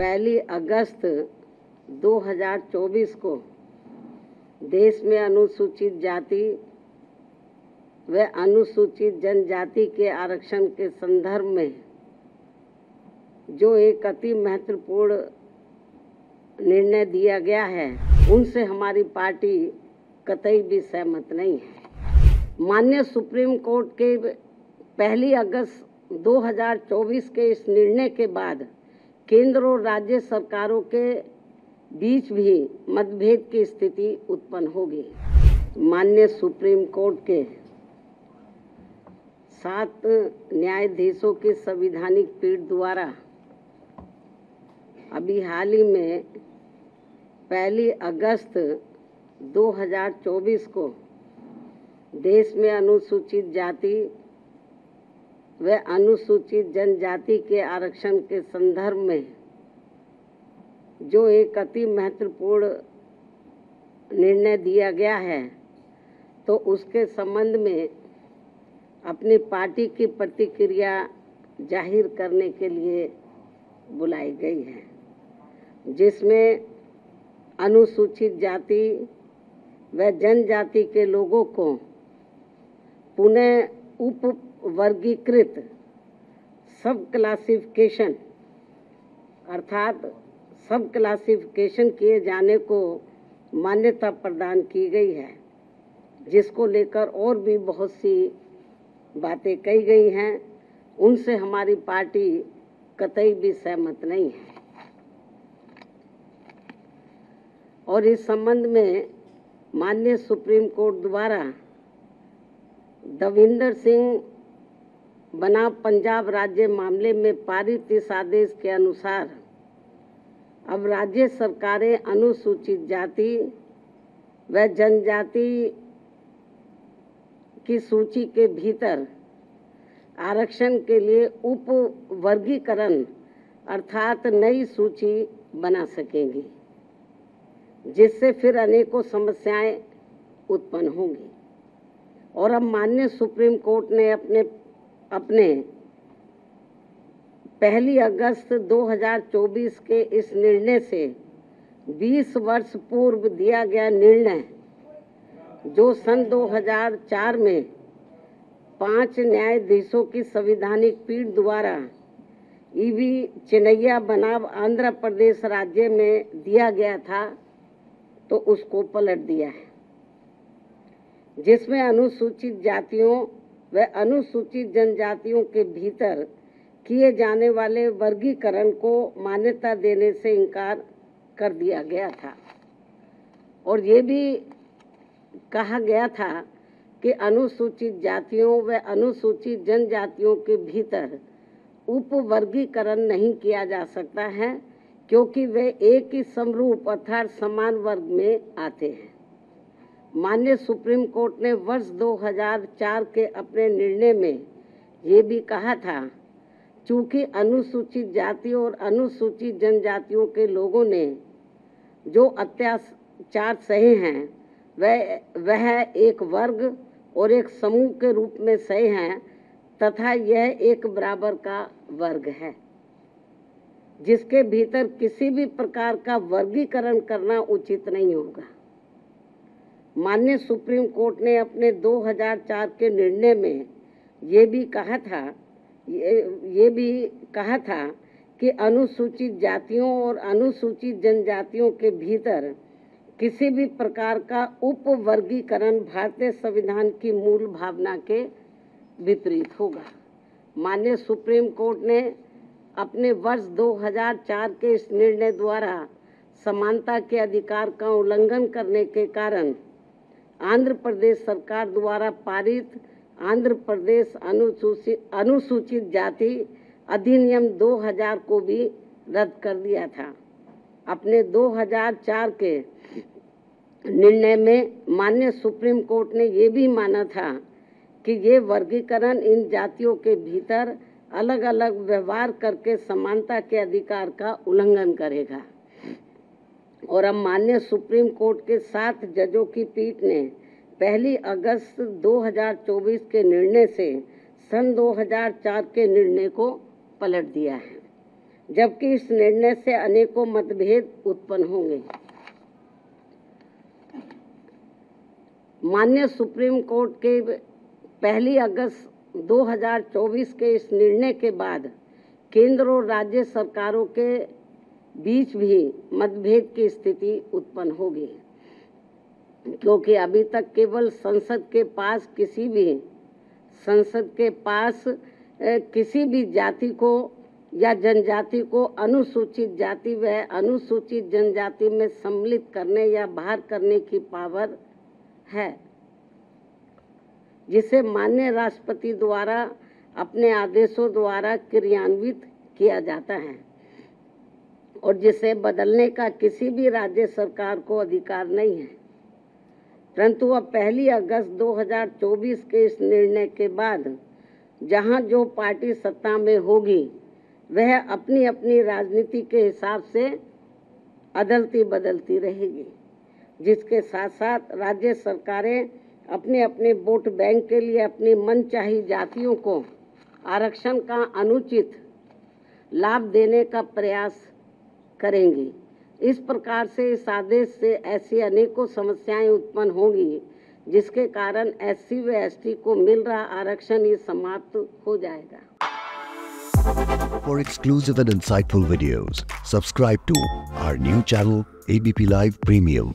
पहली अगस्त 2024 को देश में अनुसूचित जाति व अनुसूचित जनजाति के आरक्षण के संदर्भ में जो एक अति महत्वपूर्ण निर्णय दिया गया है, उनसे हमारी पार्टी कतई भी सहमत नहीं है। माननीय सुप्रीम कोर्ट के पहली अगस्त 2024 के इस निर्णय के बाद केंद्र और राज्य सरकारों के बीच भी मतभेद की स्थिति उत्पन्न होगी। माननीय सुप्रीम कोर्ट के 7 न्यायाधीशों की संवैधानिक पीठ द्वारा अभी हाल ही में पहली अगस्त 2024 को देश में अनुसूचित जाति व अनुसूचित जनजाति के आरक्षण के संदर्भ में जो एक अति महत्वपूर्ण निर्णय दिया गया है, तो उसके संबंध में अपनी पार्टी की प्रतिक्रिया जाहिर करने के लिए बुलाई गई है, जिसमें अनुसूचित जाति व जनजाति के लोगों को पुनः उप वर्गीकृत सब क्लासिफिकेशन अर्थात सब क्लासिफिकेशन किए जाने को मान्यता प्रदान की गई है, जिसको लेकर और भी बहुत सी बातें कही गई हैं। उनसे हमारी पार्टी कतई भी सहमत नहीं है और इस संबंध में माननीय सुप्रीम कोर्ट द्वारा दविंदर सिंह बनाम पंजाब राज्य मामले में पारित इस आदेश के अनुसार अब राज्य सरकारें अनुसूचित जाति व जनजाति की सूची के भीतर आरक्षण के लिए उप वर्गीकरण अर्थात नई सूची बना सकेंगी, जिससे फिर अनेकों समस्याएं उत्पन्न होंगी। और अब माननीय सुप्रीम कोर्ट ने अपने पहली अगस्त 2024 के इस निर्णय से 20 वर्ष पूर्व दिया गया निर्णय, जो सन 2004 में 5 न्यायाधीशों की संवैधानिक पीठ द्वारा ईवी चिन्नैया बनाम आंध्र प्रदेश राज्य में दिया गया था, तो उसको पलट दिया है, जिसमें अनुसूचित जातियों व अनुसूचित जनजातियों के भीतर किए जाने वाले वर्गीकरण को मान्यता देने से इनकार कर दिया गया था। और ये भी कहा गया था कि अनुसूचित जातियों व अनुसूचित जनजातियों के भीतर उप वर्गीकरण नहीं किया जा सकता है, क्योंकि वे एक ही समरूप अर्थात समान वर्ग में आते हैं। माननीय सुप्रीम कोर्ट ने वर्ष 2004 के अपने निर्णय में ये भी कहा था, चूंकि अनुसूचित जाति और अनुसूचित जनजातियों के लोगों ने जो अत्याचार सहे हैं वह एक वर्ग और एक समूह के रूप में सहे हैं, तथा यह एक बराबर का वर्ग है, जिसके भीतर किसी भी प्रकार का वर्गीकरण करना उचित नहीं होगा। माननीय सुप्रीम कोर्ट ने अपने 2004 के निर्णय में ये भी कहा था कि अनुसूचित जातियों और अनुसूचित जनजातियों के भीतर किसी भी प्रकार का उप वर्गीकरण भारतीय संविधान की मूल भावना के विपरीत होगा। माननीय सुप्रीम कोर्ट ने अपने वर्ष 2004 के इस निर्णय द्वारा समानता के अधिकार का उल्लंघन करने के कारण आंध्र प्रदेश सरकार द्वारा पारित आंध्र प्रदेश अनुसूचित जाति अधिनियम 2000 को भी रद्द कर दिया था। अपने 2004 के निर्णय में माननीय सुप्रीम कोर्ट ने ये भी माना था कि ये वर्गीकरण इन जातियों के भीतर अलग अलग व्यवहार करके समानता के अधिकार का उल्लंघन करेगा। और अब माननीय सुप्रीम कोर्ट के 7 जजों की पीठ ने पहली अगस्त 2024 के निर्णय से सन 2004 के निर्णय को पलट दिया है, जबकि इस निर्णय से अनेकों मतभेद उत्पन्न होंगे। माननीय सुप्रीम कोर्ट के 1 अगस्त 2024 के इस निर्णय के बाद केंद्र और राज्य सरकारों के बीच भी मतभेद की स्थिति उत्पन्न होगी, क्योंकि अभी तक केवल संसद के पास किसी भी जाति को या जनजाति को अनुसूचित जाति व अनुसूचित जनजाति में सम्मिलित करने या बाहर करने की पावर है, जिसे माननीय राष्ट्रपति द्वारा अपने आदेशों द्वारा क्रियान्वित किया जाता है और जिसे बदलने का किसी भी राज्य सरकार को अधिकार नहीं है। परंतु अब 1 अगस्त 2024 के इस निर्णय के बाद जहां जो पार्टी सत्ता में होगी वह अपनी अपनी राजनीति के हिसाब से अदलती बदलती रहेगी, जिसके साथ साथ राज्य सरकारें अपने अपने वोट बैंक के लिए अपनी मनचाही जातियों को आरक्षण का अनुचित लाभ देने का प्रयास करेंगी। इस प्रकार से इस आदेश से ऐसी अनेकों समस्याएं उत्पन्न होंगी, जिसके कारण SC व ST को मिल रहा आरक्षण ही समाप्त हो जाएगा। For exclusive and insightful videos, subscribe to our new channel ABP Live Premium.